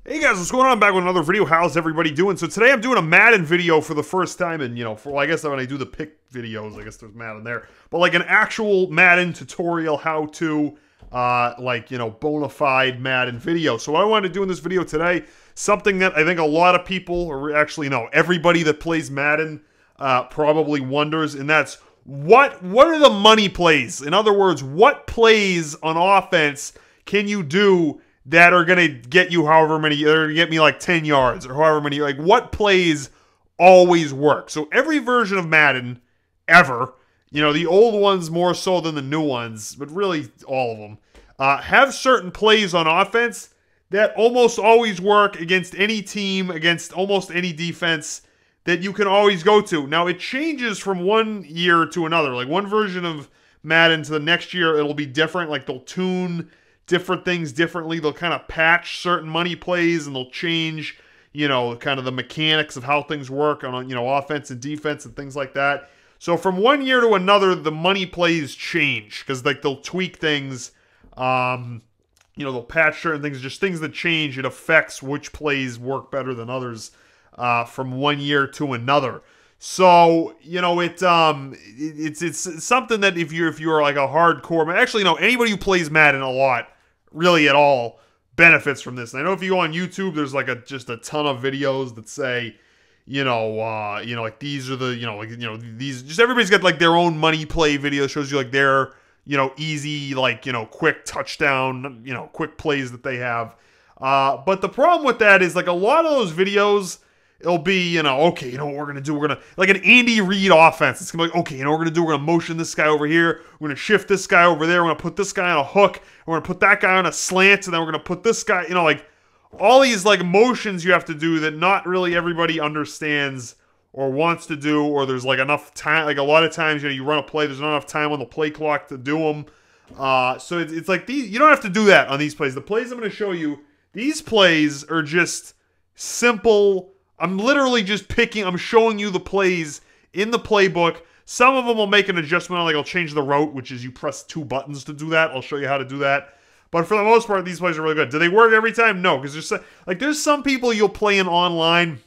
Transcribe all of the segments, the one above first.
Hey guys, what's going on? Back with another video. How's everybody doing? So today I'm doing a Madden video for the first time, and well, I guess when I do the pick videos, I guess there's Madden there, but like an actual Madden tutorial, how to, bona fide Madden video. So what I wanted to do in this video today, something that I think a lot of people, or actually no, everybody that plays Madden, probably wonders, and that's what are the money plays? In other words, what plays on offense can you do that are going to get you however many, they're going to get me like 10 yards or however many, like what plays always work. So every version of Madden ever, the old ones more so than the new ones, but really all of them, have certain plays on offense that almost always work against any team, against almost any defense that you can always go to. Now it changes from one year to another. Like one version of Madden to the next year, it'll be different. Like they'll tune different things differently. They'll kind of patch certain money plays and they'll change, kind of the mechanics of how things work on, offense and defense and things like that. So from one year to another, the money plays change because like they'll tweak things, they'll patch certain things, just things that change. It affects which plays work better than others from one year to another. So, it's something that if you're like a hardcore, actually, no, anybody who plays Madden a lot, really at all, benefits from this. And I know if you go on YouTube, there's like just a ton of videos that say, like these are the, these, just everybody's got like their own money play video, shows you like their, easy, like, quick touchdown, quick plays that they have. But the problem with that is like a lot of those videos, it'll be, okay, what we're going to do? We're going to, like an Andy Reid offense. It's going to be like, okay, what we're going to do? We're going to motion this guy over here. We're going to shift this guy over there. We're going to put this guy on a hook. We're going to put that guy on a slant. And then we're going to put this guy, like all these like motions you have to do that not really everybody understands or wants to do, or there's like enough time. Like a lot of times, you run a play, there's not enough time on the play clock to do them. So it's like these, you don't have to do that on these plays. The plays I'm going to show you, these plays are just simple. I'm literally just I'm showing you the plays in the playbook. Some of them will make an adjustment on, like I'll change the route, which is you press 2 buttons to do that. I'll show you how to do that. But for the most part, these plays are really good. Do they work every time? No, because there's some people you'll play in online,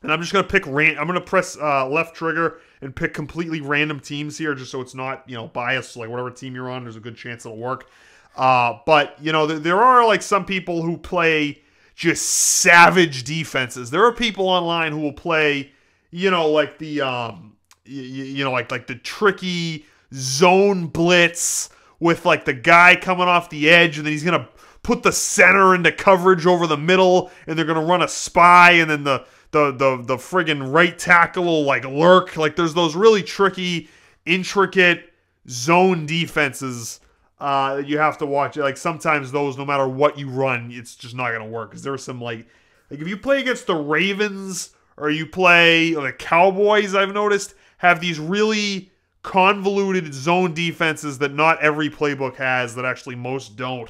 and I'm just going to pick, I'm going to press left trigger and pick completely random teams here, just so it's not, biased. Like whatever team you're on, there's a good chance it'll work. But, there are like some people who play just savage defenses. There are people online who will play, like the, like the tricky zone blitz with like the guy coming off the edge, and then he's gonna put the center into coverage over the middle, and they're gonna run a spy, and then the friggin' right tackle will like lurk. Like there's those really tricky, intricate zone defenses. You have to watch it. Like sometimes those, no matter what you run, it's just not gonna work. Because there are some like if you play against the Ravens or you play the Cowboys, I've noticed have these really convoluted zone defenses that not every playbook has. That actually most don't.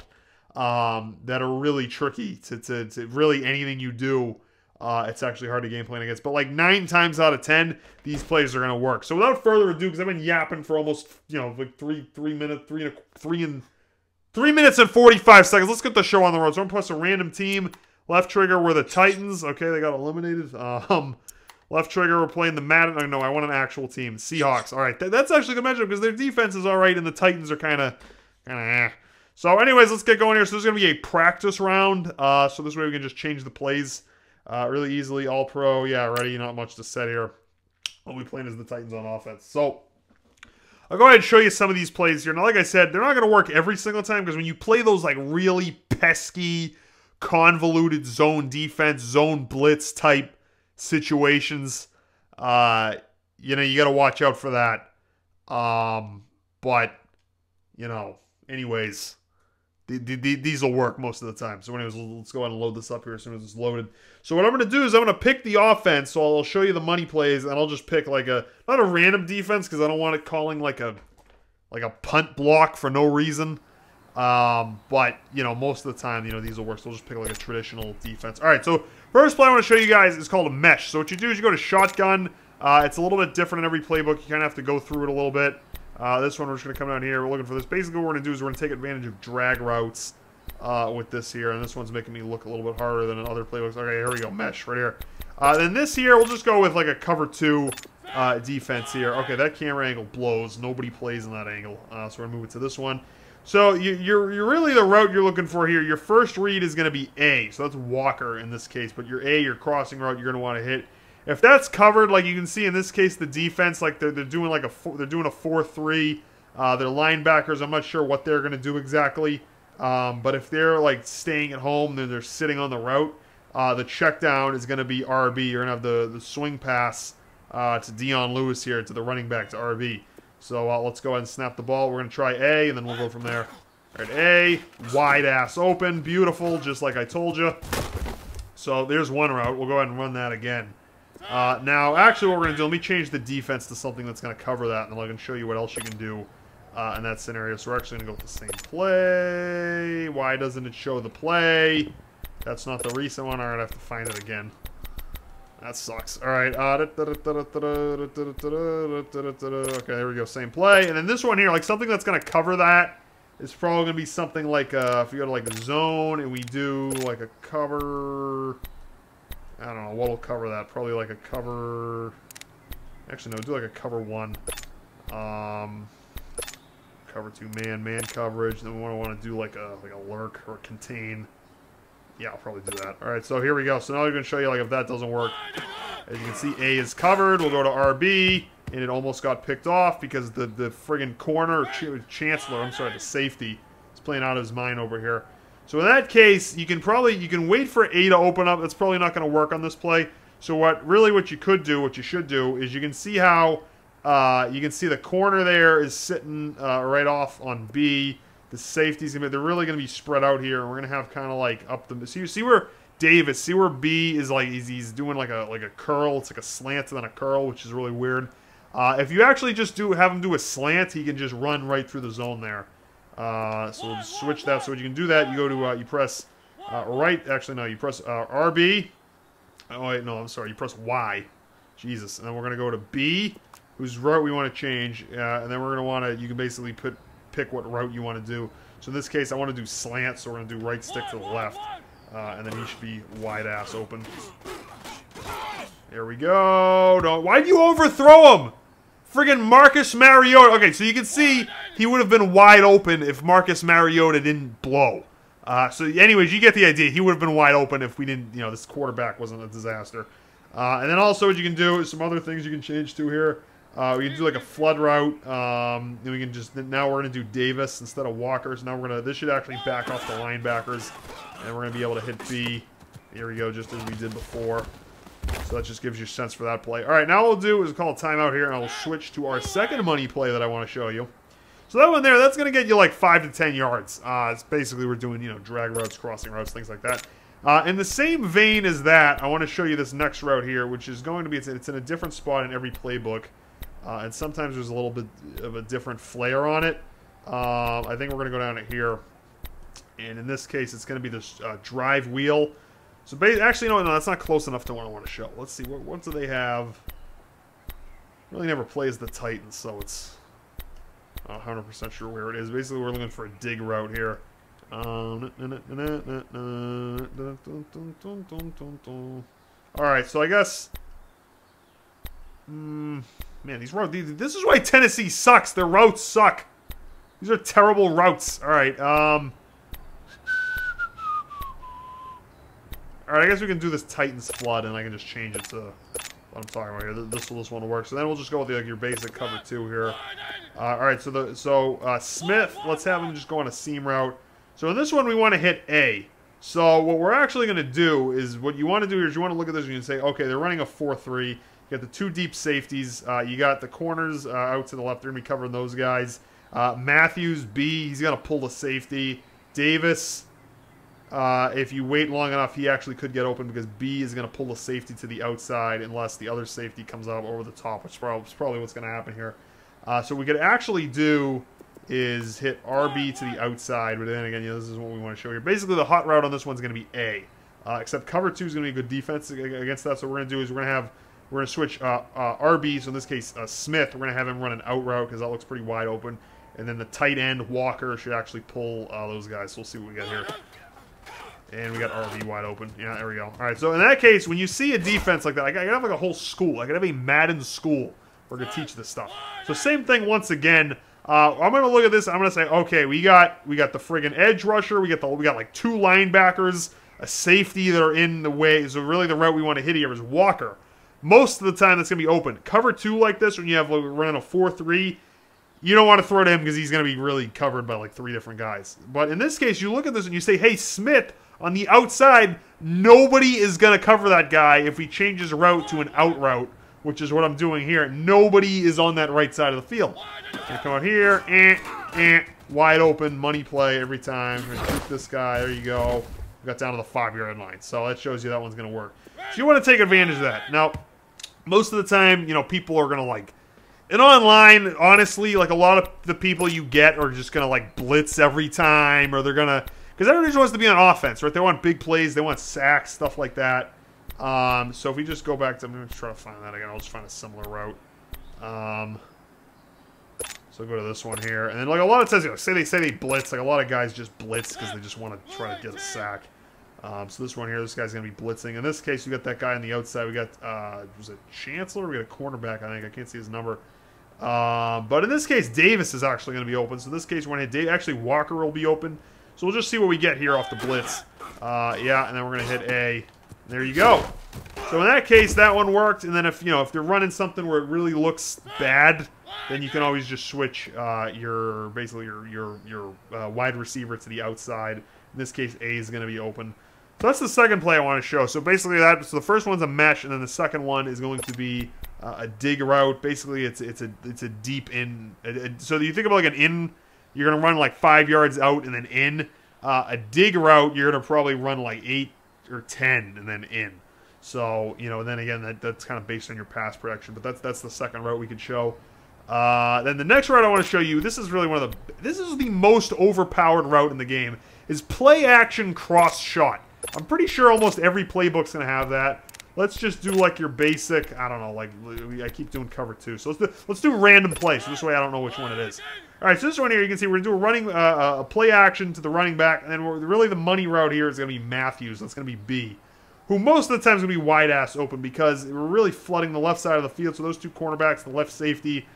That are really tricky to really anything you do. It's actually hard to game plan against. But like 9 times out of 10, these plays are going to work. So without further ado, because I've been yapping for almost, like 3 minutes and 45 seconds. Let's get the show on the road. So I'm going to press a random team. Left trigger, we're the Titans. Okay, they got eliminated. Left trigger, we're playing the Madden. Oh, no, I want an actual team. Seahawks. All right, that's actually a good matchup because their defense is all right, and the Titans are kind of eh. So anyways, let's get going here. So this is going to be a practice round. So this way we can just change the plays really easily. All pro, yeah, ready. Not much to set here. I'll be playing as the Titans on offense. So I'll go ahead and show you some of these plays here. Now, like I said, they're not going to work every single time because when you play those like really pesky, convoluted zone defense, zone blitz type situations, you got to watch out for that. But anyways. These will work most of the time. So anyways, let's go ahead and load this up here as soon as it's loaded. So what I'm going to do is I'm going to pick the offense. So I'll show you the money plays, and I'll just pick like not a random defense because I don't want it calling like a punt block for no reason. But most of the time, these will work. So I'll just pick like a traditional defense. All right. So first play I want to show you guys is called a mesh. So what you do is you go to shotgun. It's a little bit different in every playbook. You kind of have to go through it a little bit. This one, we're just going to come down here. We're looking for this. Basically, what we're going to do is we're going to take advantage of drag routes. with this here, and this one's making me look a little bit harder than in other playbooks. Okay, here we go, mesh right here. Then this here, we'll just go with like a cover 2 defense here. Okay, that camera angle blows. Nobody plays in that angle, so we're gonna move it to this one. So you're really the route you're looking for here. Your first read is gonna be A, so that's Walker in this case. But your A, your crossing route, you're gonna want to hit. If that's covered, like you can see in this case, the defense, like they're doing like they're doing a 4-3. Their linebackers, I'm not sure what they're gonna do exactly. But if they're like staying at home, then they're sitting on the route. The check down is going to be RB. You're going to have the swing pass to Dion Lewis here, to the running back, to RB. So let's go ahead and snap the ball. We're going to try A, and then we'll go from there. All right, A, wide ass open. Beautiful, just like I told you. So there's one route. We'll go ahead and run that again. Now, actually what we're going to do, let me change the defense to something that's going to cover that, and then I can show you what else you can do in that scenario. So we're actually going to go with the same play. Why doesn't it show the play? That's not the recent one. Alright, I have to find it again. That sucks. Alright. Okay, there we go. Same play. And then this one here, like something that's going to cover that is probably going to be something like, if you go to like the zone and we do like a cover... I don't know. What will cover that? Probably like a cover... Actually, no. Do like a cover 1. Cover 2 man coverage. Then we want to do like a lurk or contain. Yeah, I'll probably do that. Alright, so here we go. So now I'm going to show you like if that doesn't work. As you can see, A is covered. We'll go to RB, and it almost got picked off because the friggin' corner, Chancellor, I'm sorry, the safety, is playing out of his mind over here. So in that case, you can wait for A to open up. That's probably not going to work on this play. So what you should do, is you can see how you can see the corner there is sitting right off on B. The safety's they're really gonna be spread out here, and we're gonna have kind of like up the. So you see where Davis, see where B is like he's doing like a curl. It's like a slant and then a curl, which is really weird. If you actually just have him do a slant, he can just run right through the zone there. So we'll just switch that. So what you can do that, you go to you press right. Actually, no, you press RB. Oh wait, no, I'm sorry. You press Y. Jesus, and then we're gonna go to B, whose route we want to change, and then we're gonna want to. You can basically pick what route you want to do. So in this case, I want to do slant, so we're going to do right stick to the left. And then he should be wide ass open. There we go. Why'd you overthrow him? Friggin' Marcus Mariota. Okay, so you can see he would have been wide open if Marcus Mariota didn't blow. So anyways, you get the idea. He would have been wide open if we didn't, this quarterback wasn't a disaster. And then also what you can do is some other things you can change to here. We can do like a flood route. Then we can now we're gonna do Davis instead of Walker. So now this should actually back off the linebackers, and we're gonna be able to hit B. Here we go, just as we did before. So that just gives you a sense for that play. All right, now what we'll do is call a timeout here, and I'll switch to our second money play that I want to show you. So that one there, that's gonna get you like 5 to 10 yards. It's basically we're doing drag routes, crossing routes, things like that. In the same vein as that, I want to show you this next route here, which is going to be it's in a different spot in every playbook. And sometimes there's a little bit of a different flair on it. I think we're going to go down to here. And in this case, it's going to be this drive wheel. So actually, no, that's not close enough to what I want to show. Let's see. What do they have? Really never plays the Titans, so it's not 100% sure where it is. Basically, we're looking for a dig route here. Alright, so I guess... Man, these routes... This is why Tennessee sucks. Their routes suck. These are terrible routes. Alright, Alright, I guess we can do this Titans flood, and I can just change it to what I'm talking about here. This one will work. So then we'll just go with your basic cover 2 here. Alright, so Smith, let's have him just go on a seam route. So in this one, we want to hit A. So what we're actually going to do is, what you want to do is you want to look at this and you can say, okay, they're running a 4-3. You got the 2 deep safeties. You got the corners out to the left. They're going to be covering those guys. Matthews, B, he's going to pull the safety. Davis, if you wait long enough, he actually could get open because B is going to pull the safety to the outside unless the other safety comes out over the top, which is probably what's going to happen here. So what we could actually do is hit RB to the outside, but then again, this is what we want to show here. Basically, the hot route on this one's going to be A, except cover 2 is going to be a good defense against that. So what we're going to do is we're going to switch RB. So in this case, Smith, we're going to have him run an out route because that looks pretty wide open, And then the tight end, Walker, should actually pull those guys. So we'll see what we got here. And we got RB wide open. Yeah, there we go. All right, so in that case, when you see a defense like that, I could have like a whole school. I could have a Madden school where I could teach this stuff. So same thing once again. I'm gonna look at this. I'm gonna say, okay, we got the friggin' edge rusher. We got like 2 linebackers, a safety that are in the way. So really, the route we want to hit here is Walker. Most of the time, that's gonna be open. Cover 2 like this when you have like, running a 4-3. You don't want to throw to him because he's going to be really covered by like 3 different guys. But in this case, you look at this and you say, hey, Smith, on the outside, nobody is going to cover that guy if he changes route to an out route, which is what I'm doing here. Nobody is on that right side of the field. Gonna come out here, wide open, money play every time. We're gonna shoot this guy. There you go. We got down to the 5-yard line. So that shows you that one's going to work. So you want to take advantage of that. Now, most of the time, you know, people are going to like... And online, honestly, like a lot of the people you get are just going to like blitz every time, or they're going to, because everybody just wants to be on offense, right? They want big plays, they want sacks, stuff like that. So if we just go back to, I'm going to try to find that again. I'll just find a similar route. So go to this one here, and then like a lot of times, you know, say they blitz, like a lot of guys just blitz because they just want to try to get a sack. So this one here, this guy's going to be blitzing. In this case, we got that guy on the outside. We got, was it Chancellor? We got a cornerback, I think. I can't see his number. But in this case, Davis is actually going to be open. So in this case, we're going to hit actually Walker will be open. So we'll just see what we get here off the blitz. Yeah, and then we're going to hit A. There you go. So in that case, that one worked. And then if you know if they're running something where it really looks bad, then you can always just switch your wide receiver to the outside. In this case, A is going to be open. So that's the second play I want to show. So basically, so the first one's a mesh, and then the second one is going to be a dig route. Basically, it's a deep in. So you think about like an in, you're going to run like 5 yards out and then in. A dig route, you're going to probably run like 8 or 10 and then in. So you know, then again, that's kind of based on your pass protection. But that's the second route we could show. Then the next route I want to show you. This is really this is the most overpowered route in the game. Is play action cross shot. I'm pretty sure almost every playbook's going to have that. Let's just do like your basic, I don't know, like I keep doing cover 2. So let's do random play, so this way I don't know which one it is. All right, so this one here, you can see we're going to do a running a play action to the running back, and then really the money route here is going to be Matthews. That's going to be B, who most of the time is going to be wide ass open because we're really flooding the left side of the field. So those 2 cornerbacks, the left safety,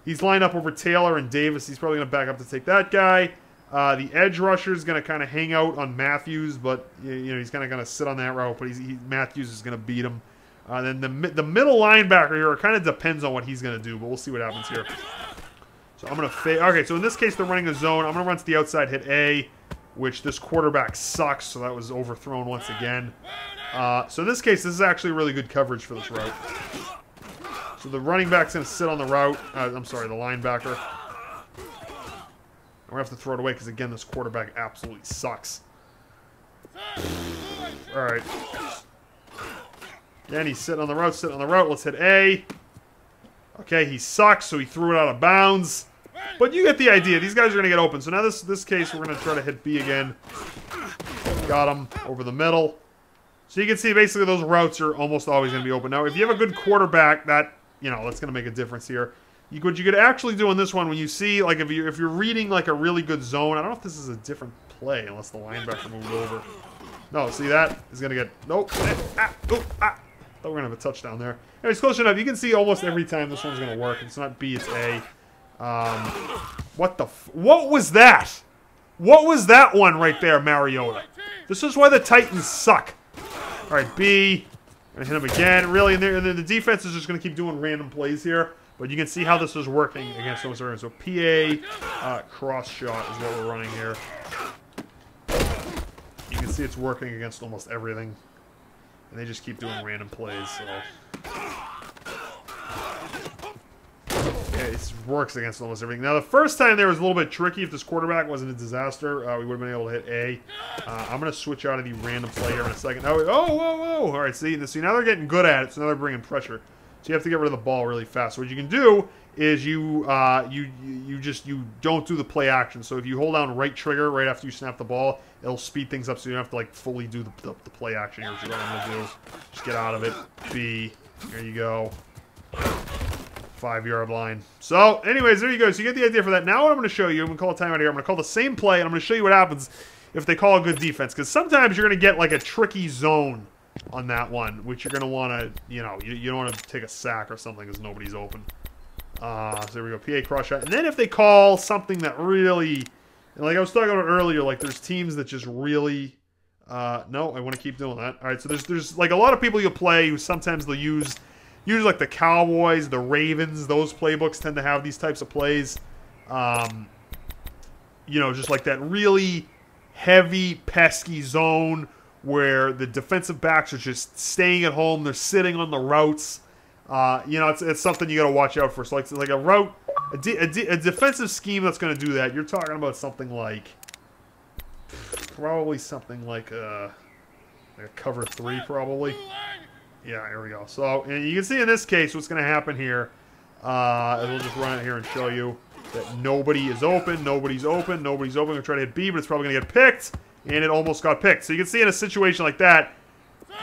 he's lined up over Taylor and Davis. He's probably going to back up to take that guy. The edge rusher is going to kind of hang out on Matthews, but you know he's kind of going to sit on that route. But Matthews is going to beat him. Then the middle linebacker here kind of depends on what he's going to do, but we'll see what happens here. So I'm going to fade. Okay, so in this case they're running a zone. I'm going to run to the outside, hit A, which this quarterback sucks, so that was overthrown once again. So in this case, this is actually really good coverage for this route. So the running back's going to sit on the route. I'm sorry, the linebacker. We're going to have to throw it away because, again, this quarterback absolutely sucks. All right. Again, he's sitting on the route, Let's hit A. Okay, he sucks, so he threw it out of bounds. But you get the idea. These guys are going to get open. So now this case, we're going to try to hit B again. Got him over the middle. So you can see, basically, those routes are almost always going to be open. Now, if you have a good quarterback, that's going to make a difference here. What you could actually do on this one, when you see, like, if you're reading, like, a really good zone, I don't know if this is a different play, unless the linebacker moved over. No, see that? He's going to get, nope. Thought we were going to have a touchdown there. Anyways, close enough. You can see almost every time this one's going to work. It's not B, it's A. What was that? What was that one right there, Mariota? This is why the Titans suck. All right, B. Going to hit him again. Really, and then the defense is just going to keep doing random plays here. But you can see how this is working against almost everyone. So PA cross shot is what we're running here. You can see it's working against almost everything. And they just keep doing random plays. So yeah, it works against almost everything. Now, the first time there was a little bit tricky. If this quarterback wasn't a disaster, we would have been able to hit A. I'm going to switch out of the random play here in a second. Oh, whoa. All right, see, now they're getting good at it. So now they're bringing pressure. So you have to get rid of the ball really fast. So what you can do is you don't do the play action. So if you hold down right trigger right after you snap the ball, it'll speed things up so you don't have to like fully do the play action here, which is what I'm going to do. Just get out of it. B. There you go. 5-yard line. So, anyways, there you go. So you get the idea for that. Now what I'm going to show you, I'm going to call a timeout here. I'm going to call the same play, and I'm going to show you what happens if they call a good defense. Because sometimes you're going to get like a tricky zone on that one, which you're going to want to, you know, you don't want to take a sack or something because nobody's open. So there we go, PA cross shot. And then if they call something that really, like I was talking about earlier, like there's teams that just really, no, I want to keep doing that. All right, so there's like a lot of people you play who sometimes they'll use like the Cowboys, the Ravens, those playbooks tend to have these types of plays. You know, just like that really heavy, pesky zone where the defensive backs are just staying at home. They're sitting on the routes. You know, it's something you got to watch out for. So like a route, a defensive scheme that's going to do that. You're talking about something like, probably something like a cover 3, probably. Yeah, here we go. So, and you can see in this case what's going to happen here. We'll just run it here and show you that nobody is open, nobody's open, nobody's open. We're going to try to hit B, but it's probably going to get picked, and it almost got picked. So you can see in a situation like that,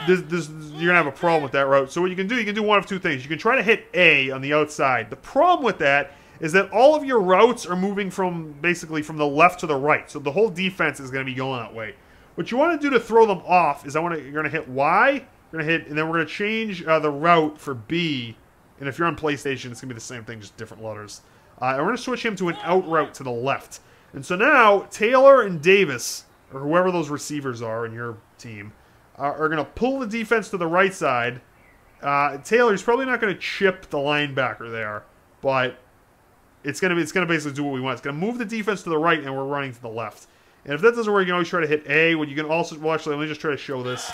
you're going to have a problem with that route. So what you can do one of two things. You can try to hit A on the outside. The problem with that is that all of your routes are moving from, basically, from the left to the right. So the whole defense is going to be going that way. What you want to do to throw them off is you're going to hit Y, we're going to hit, and then we're going to change the route for B. And if you're on PlayStation, it's going to be the same thing, just different letters. And we're going to switch him to an out route to the left. And so now, Taylor and Davis, or whoever those receivers are in your team, are going to pull the defense to the right side. Taylor's probably not going to chip the linebacker there, but it's going to basically do what we want. It's going to move the defense to the right, and we're running to the left. And if that doesn't work, you can always try to hit A. What you can also, well, actually, let me just try to show this.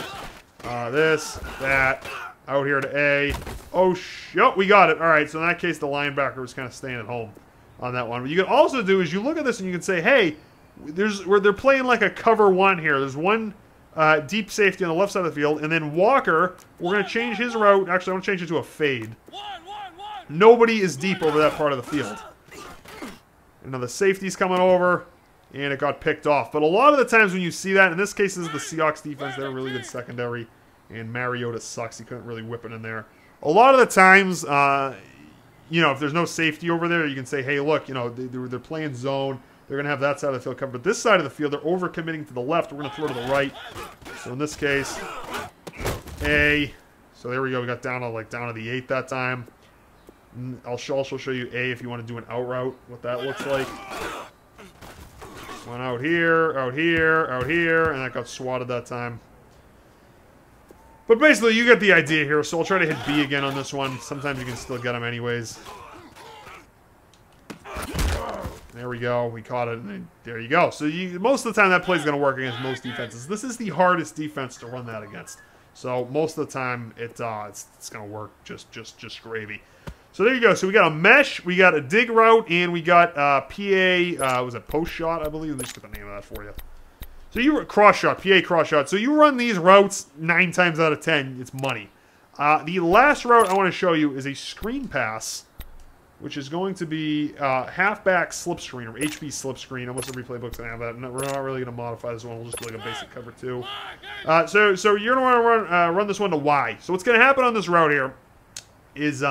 That, out here to A. Oh, we got it. All right, so in that case, the linebacker was kind of staying at home on that one. What you can also do is you look at this and you can say, hey, they're playing like a cover 1 here. There's one deep safety on the left side of the field, and then Walker, we're going to change his route. Actually, I want to change it to a fade. Nobody is deep over that part of the field. And now the safety's coming over, and it got picked off. But a lot of the times when you see that, in this case, this is the Seahawks defense. They're a really good secondary, and Mariota sucks. He couldn't really whip it in there. A lot of the times, you know, if there's no safety over there, you can say, hey, look, you know, they're playing zone. They're going to have that side of the field covered. But this side of the field, they're over-committing to the left. We're going to throw to the right. So in this case, A. So there we go. We got down to the 8 that time. I'll also show you A if you want to do an out route, what that looks like. One out here, out here, out here, and that got swatted that time. But basically, you get the idea here, so I'll try to hit B again on this one. Sometimes you can still get them anyways. There we go. We caught it, and there you go. So most of the time, that play is going to work against most defenses. This is the hardest defense to run that against. So most of the time, it's going to work just gravy. So there you go. So we got a mesh, we got a dig route, and we got PA, was it post shot, I believe? Let me just get the name of that for you. So you cross shot, PA cross shot. So you run these routes 9 times out of 10, it's money. The last route I want to show you is a screen pass, which is going to be halfback slip screen, or HB slip screen. Almost every playbook's going to have that. No, we're not really going to modify this one. We'll just do like a basic cover 2. So you're going to want to run this one to Y. So what's going to happen on this route here is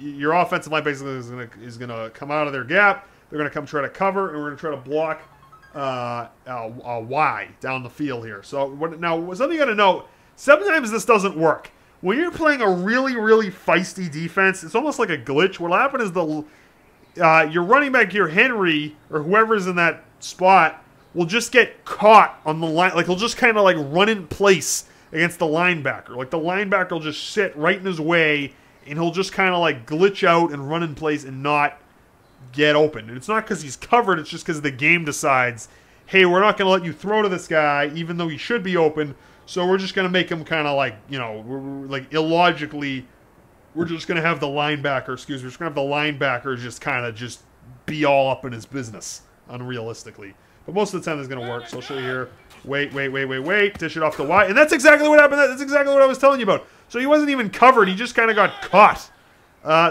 your offensive line basically is gonna come out of their gap. They're gonna come try to cover, and we're gonna try to block a Y down the field here. So now something you gotta know: sometimes this doesn't work. When you're playing a really feisty defense, it's almost like a glitch. What'll happen is your running back here, Henry, or whoever's in that spot, will just get caught on the line. Like he'll just kind of like run in place against the linebacker. Like the linebacker will just sit right in his way, and he'll just kind of like glitch out and run in place and not get open. And it's not because he's covered, it's just because the game decides, hey, we're not going to let you throw to this guy, even though he should be open, so we're just going to make him kind of like, you know, we're like illogically, we're just going to have the linebacker, we're just going to have the linebacker just kind of just be all up in his business, unrealistically. But most of the time it's going to work, so I'll show you here. Wait, dish it off the Y, and that's exactly what happened. That's exactly what I was telling you about. So he wasn't even covered, he just kind of got caught.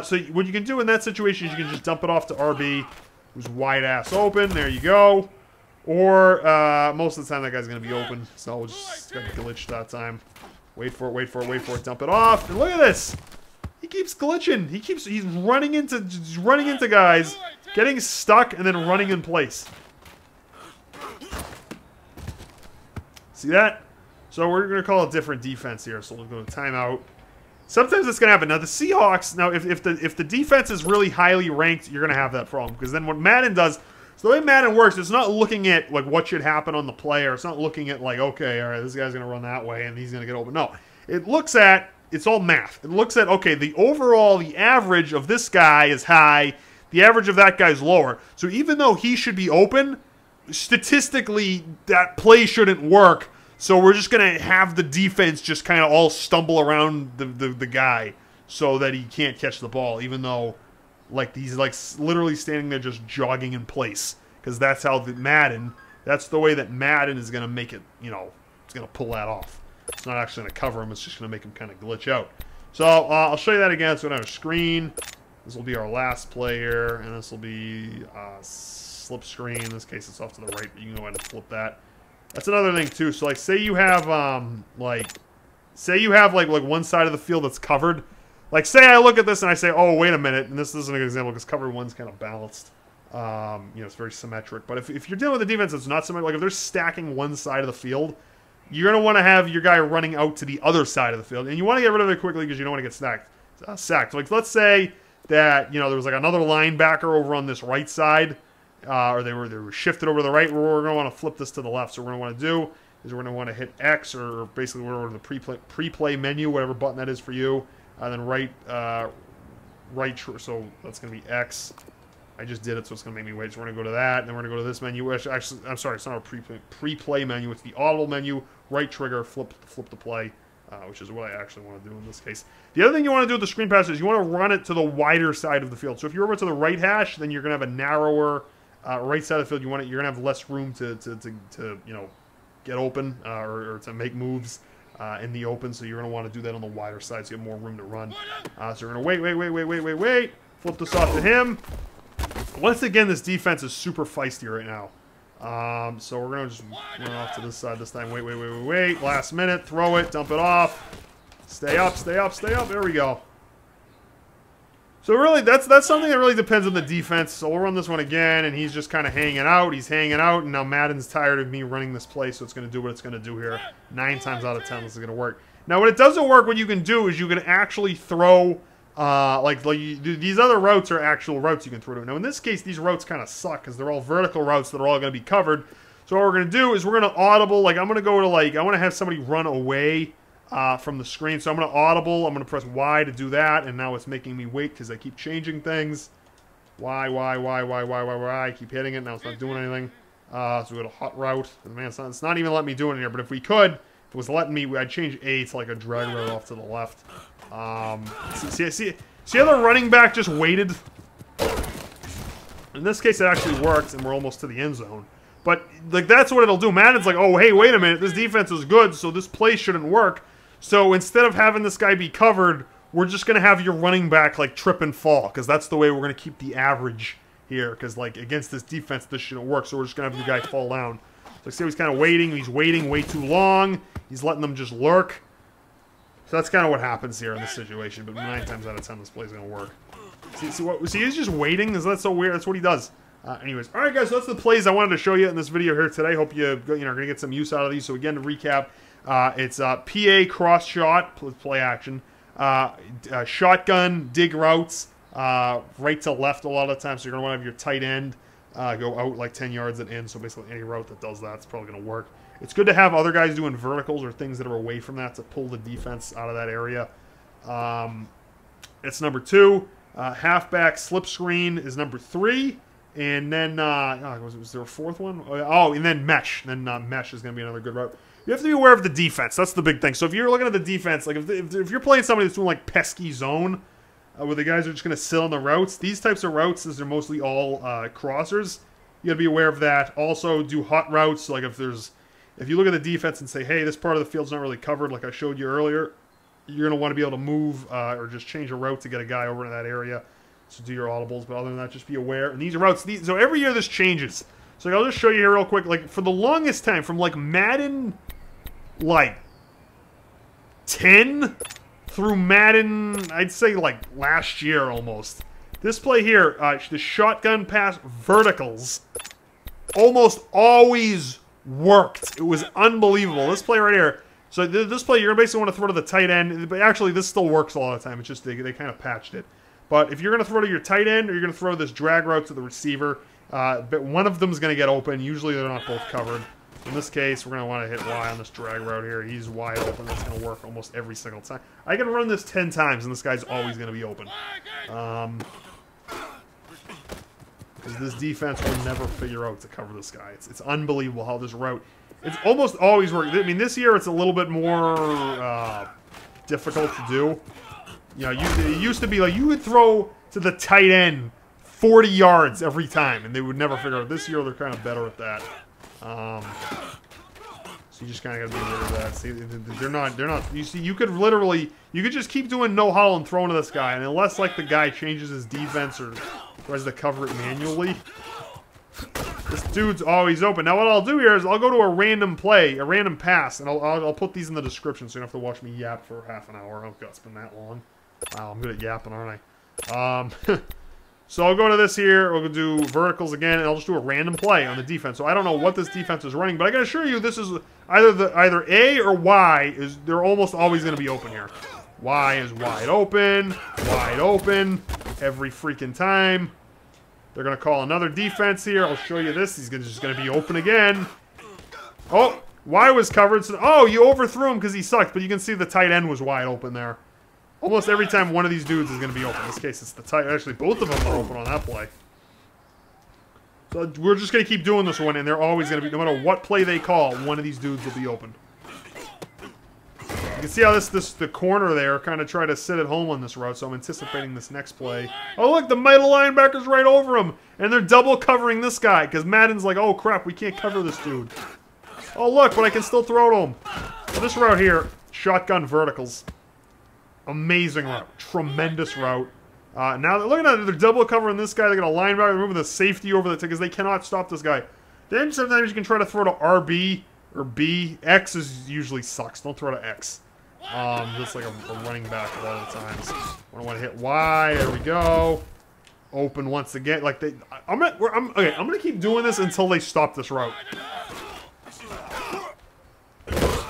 So what you can do in that situation is you can just dump it off to RB, who's wide ass open. There you go. Or most of the time that guy's going to be open, so we'll just got glitched that time. Wait for it, dump it off. And look at this. He keeps glitching. He's running into guys, getting stuck, and then running in place. See that? So we're going to call a different defense here. So we'll go to timeout. Sometimes it's going to happen. Now the Seahawks, if the defense is really highly ranked, you're going to have that problem. Because then what Madden does, so the way Madden works, it's not looking at like what should happen on the play, or it's not looking at like, okay, all right, this guy's going to run that way and he's going to get open. No. It looks at, it's all math. It looks at, okay, the average of this guy is high, the average of that guy is lower. So even though he should be open, statistically, that play shouldn't work. So we're just going to have the defense just kind of all stumble around the guy so that he can't catch the ball, even though like he's like literally standing there just jogging in place. Because that's how that's the way that Madden is going to make it, you know, it's going to pull that off. It's not actually going to cover him, it's just going to make him kind of glitch out. So I'll show you that again. So on our screen, this will be our last player, and this will be slip screen. In this case, it's off to the right, but you can go ahead and flip that. That's another thing too. So like, say you have like one side of the field that's covered. Like, say I look at this and I say, oh, wait a minute, and this isn't an example because cover one's kind of balanced. You know, it's very symmetric. But if you're dealing with a defense that's not symmetric, like if they're stacking one side of the field, you're going to want to have your guy running out to the other side of the field. And you want to get rid of it quickly because you don't want to get sacked. Like, let's say that, you know, there was like another linebacker over on this right side, or they were shifted over to the right. We're going to want to flip this to the left. So what we're going to want to do is we're going to want to hit X, or basically we're going to the pre-play menu, whatever button that is for you, and then so that's going to be X. I just did it, so it's going to make me wait. So we're going to go to that, and then we're going to go to this menu. Which actually, I'm sorry, it's not a pre-play menu. It's the audible menu. Right trigger, flip to play, which is what I actually want to do in this case. The other thing you want to do with the screen pass is you want to run it to the wider side of the field. So if you're over to the right hash, then you're going to have a narrower right side of the field. You're going to have less room to you know, get open or to make moves in the open. So you're going to want to do that on the wider side so you have more room to run. So we're going to wait. Flip this off to him. Once again, this defense is super feisty right now. So we're going to just run off to this side this time. Wait. Last minute. Throw it. Dump it off. Stay up. There we go. So really, that's something that really depends on the defense. So we'll run this one again, and he's just kind of hanging out. He's hanging out, and now Madden's tired of me running this play, so it's going to do what it's going to do here. 9 times out of 10, this is going to work. Now, when it doesn't work, what you can do is you can actually throw... these other routes are actual routes you can throw to. Now, in this case, these routes kind of suck because they're all vertical routes that are all going to be covered. So what we're going to do is we're going to audible. Like, I'm going to go to, like, I want to have somebody run away from the screen. So I'm going to audible. I'm going to press Y to do that. And now it's making me wait because I keep changing things. Y. I keep hitting it. Now it's not doing anything. So we go to hot route. And man, it's not even letting me do it in here. But if we could, if it was letting me, I'd change A to, like, a drag route off to the left. See how the running back just waited? In this case, it actually worked, and we're almost to the end zone. But, like, that's what it'll do. Madden's like, oh, hey, wait a minute, this defense is good, so this play shouldn't work. So instead of having this guy be covered, we're just going to have your running back, like, trip and fall, because that's the way we're going to keep the average here, because, like, against this defense, this shouldn't work, so we're just going to have the guy fall down. So see how he's kind of waiting. He's waiting way too long. He's letting them just lurk. So that's kind of what happens here in this situation, but 9 times out of 10, this play's going to work. See, he's just waiting? That's so weird. That's what he does. Anyways, all right, guys, so that's the plays I wanted to show you in this video here today. Hope you are going to get some use out of these. So again, to recap, it's PA cross shot, play action, shotgun, dig routes, right to left a lot of the time. So you're going to want to have your tight end go out like 10 yards and in. So basically any route that does that is probably going to work. It's good to have other guys doing verticals or things that are away from that to pull the defense out of that area. It's number 2. Halfback slip screen is number 3. And then, was there a 4th one? Oh, and then mesh. Then mesh is going to be another good route. You have to be aware of the defense. That's the big thing. So if you're looking at the defense, like if you're playing somebody that's doing like pesky zone, where the guys are just going to sit on the routes, these types of routes, they're mostly all crossers. You got to be aware of that. Also, do hot routes. Like if you look at the defense and say, hey, this part of the field's not really covered, like I showed you earlier, you're going to want to be able to move or just change a route to get a guy over in that area. So do your audibles, but other than that, just be aware. And these are routes. So every year this changes. So I'll just show you here real quick. Like for the longest time, from like Madden, like 10 through Madden, I'd say like last year almost. This play here, the shotgun pass verticals, almost always worked. It was unbelievable. This play right here. So this play, you're basically want to throw to the tight end. But actually, this still works a lot of the time. It's just they kind of patched it. But if you're going to throw to your tight end or you're going to throw this drag route to the receiver, but one of them is going to get open. Usually they're not both covered. In this case, we're going to want to hit Y on this drag route here. He's wide open. That's going to work almost every single time. I can run this 10 times, and this guy's always going to be open. Because this defense will never figure out to cover this guy. It's unbelievable how this route... It's almost always worked. I mean, this year it's a little bit more difficult to do. You know, it used to be like you would throw to the tight end 40 yards every time, and they would never figure out. This year they're kind of better at that. So you just kind of got to be aware of that. See, they're not. You see, you could just keep doing no huddle and throwing to this guy, and unless like the guy changes his defense or tries to cover it manually, this dude's always open. Now what I'll do here is I'll go to a random play, a random pass, and I'll put these in the description so you don't have to watch me yap for half an hour. Oh god, it's been that long. Wow, I'm good at yapping, aren't I? So I'll go to this here, we'll do verticals again, and I'll just do a random play on the defense. So I don't know what this defense is running, but I can assure you this is either A or Y, they're almost always going to be open here. Y is wide open, every freaking time. They're going to call another defense here. I'll show you this. He's just going to be open again. Oh, Y was covered. So, oh, you overthrew him because he sucked, but you can see the tight end was wide open there. Almost every time one of these dudes is going to be open. In this case, it's the tight. Actually, both of them are open on that play. So we're just going to keep doing this one, and they're always going to be, no matter what play they call, one of these dudes will be open. You can see how the corner there kind of tried to sit at home on this route, so I'm anticipating this next play. Oh, look, the middle linebacker's right over him, and they're double covering this guy, because Madden's like, oh, crap, we can't cover this dude. Oh, look, but I can still throw to him. So this route here, shotgun verticals. Amazing route. Tremendous route. Now, look at that. They're double covering this guy. They're going to line back. They're moving the safety over the tick because they cannot stop this guy. Then sometimes you can try to throw to RB or B. X usually sucks. Don't throw to X. Just like a running back a lot of the times. I want to hit Y. There we go. Open once again. Like I'm gonna keep doing this until they stop this route.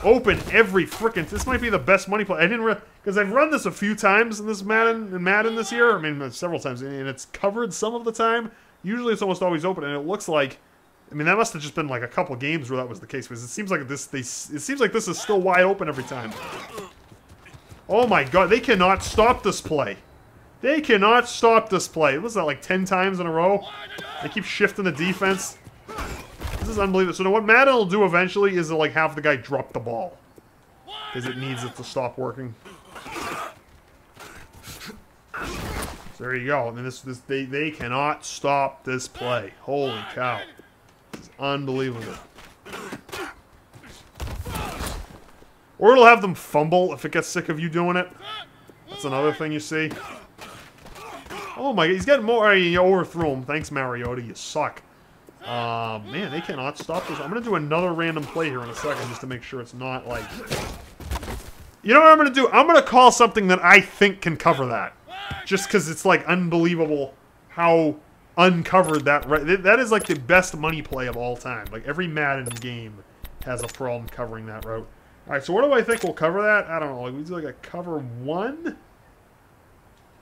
Open every frickin'. This might be the best money play. I didn't because I've run this a few times in this Madden this year. I mean, several times, and it's covered some of the time. Usually, it's almost always open, and it looks like. I mean, that must have just been like a couple games where that was the case, because it seems like this is still wide open every time. Oh my god, they cannot stop this play. They cannot stop this play. What was that, like 10 times in a row? They keep shifting the defense. This is unbelievable. So now what Madden will do eventually is to like have the guy drop the ball, because it needs it to stop working. So there you go. I mean, they cannot stop this play. Holy cow. This is unbelievable. Or it'll have them fumble if it gets sick of you doing it. That's another thing you see. Oh my god, he's getting more. You overthrew him. Thanks, Mariota. You suck. Man, they cannot stop this. I'm going to do another random play here in a second just to make sure it's not like... You know what I'm going to do? I'm going to call something that I think can cover that. Just because it's like unbelievable how uncovered that... That is like the best money play of all time. Like every Madden game has a problem covering that route. Alright, so what do I think will cover that? I don't know. Like, we do like a cover 1?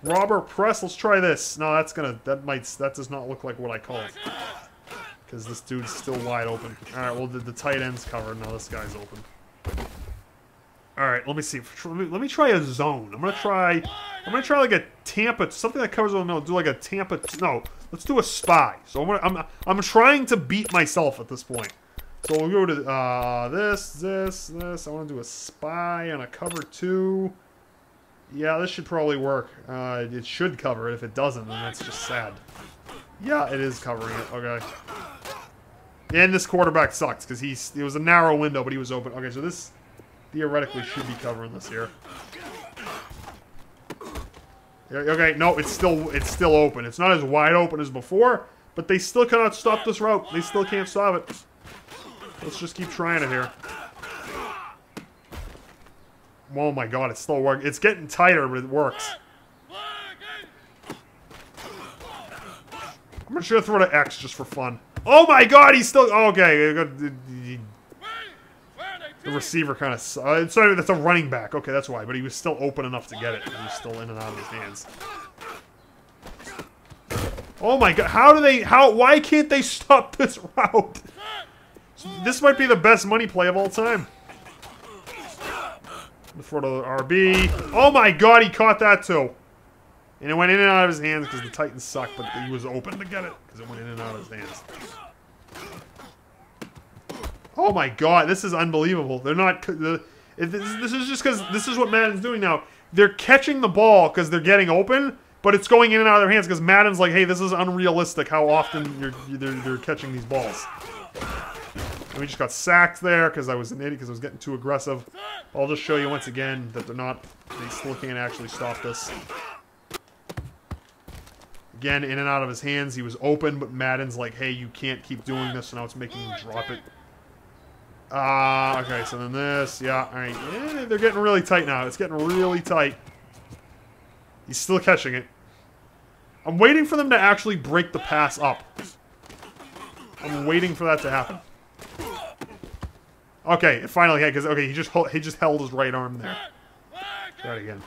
Robber press. Let's try this. No, that does not look like what I called. Because this dude's still wide open. Alright, well, the tight end's covered. Now this guy's open. Alright, let me see. Let me try a zone. I'm gonna try like a Tampa, something that covers, no, do like a Tampa, no, let's do a spy. So I'm trying to beat myself at this point. So we'll go to this. I want to do a spy on a cover 2. Yeah, this should probably work. It should cover it. If it doesn't, then that's just sad. Yeah, it is covering it. Okay. And this quarterback sucks because it was a narrow window, but he was open. Okay, so this theoretically should be covering this here. Okay, no, it's still open. It's not as wide open as before, but they still cannot stop this route. They still can't stop it. Let's just keep trying it here. Oh my god, it's still working. It's getting tighter, but it works. I'm just gonna throw to X just for fun. Oh my god, he's still... Okay. The receiver kind of... sorry, that's a running back. Okay, that's why. But he was still open enough to get it. He was still in and out of his hands. Oh my god, how do they... why can't they stop this route? This might be the best money play of all time. Throw to the RB. Oh my god, he caught that too. And it went in and out of his hands because the Titans suck, but he was open to get it because it went in and out of his hands. Oh my god, this is unbelievable. They're not... this is just because this is what Madden's doing now. They're catching the ball because they're getting open, but it's going in and out of their hands because Madden's like, hey, this is unrealistic how often they're catching these balls. And we just got sacked there because I was an idiot because I was getting too aggressive. I'll just show you once again that they still can't actually stop this. Again, in and out of his hands. He was open, but Madden's like, hey, you can't keep doing this, so now it's making him drop it. Okay, so then this, yeah, alright. Yeah, they're getting really tight now. It's getting really tight. He's still catching it. I'm waiting for them to actually break the pass up. I'm waiting for that to happen. Okay, it finally had, because, okay, he just held his right arm there. Try it again.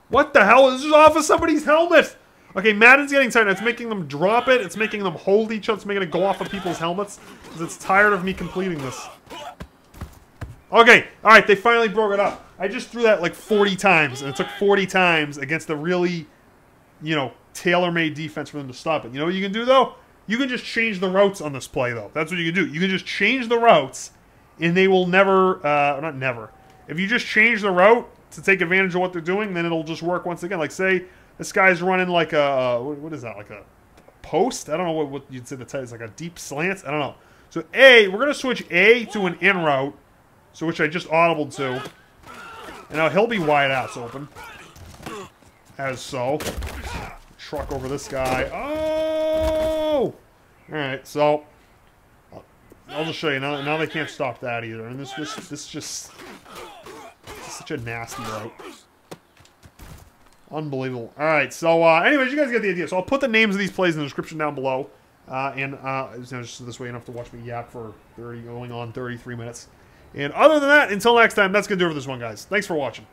What the hell? This is off of somebody's helmet! Okay, Madden's getting tired. It's making them drop it. It's making them hold each other. It's making it go off of people's helmets. Because it's tired of me completing this. Okay, alright, they finally broke it up. I just threw that like 40 times. And it took 40 times against a really, you know, tailor-made defense for them to stop it. You know what you can do, though? You can just change the routes on this play, though. That's what you can do. You can just change the routes, and they will never, not never. If you just change the route to take advantage of what they're doing, then it'll just work once again. Like, say, this guy's running like a, what is that, like a post? I don't know what you'd say the title is, like a deep slant? I don't know. So, we're going to switch A to an in route, so which I just audibled to. And now he'll be wide ass open. As so. Truck over this guy. Oh! Alright, so I'll just show you. Now they can't stop that either. And this just such a nasty route. Unbelievable. Alright, so anyways, you guys get the idea. So I'll put the names of these plays in the description down below. Just so this way you don't have to watch me yap for going on 33 minutes. And other than that, until next time, that's going to do it for this one, guys. Thanks for watching.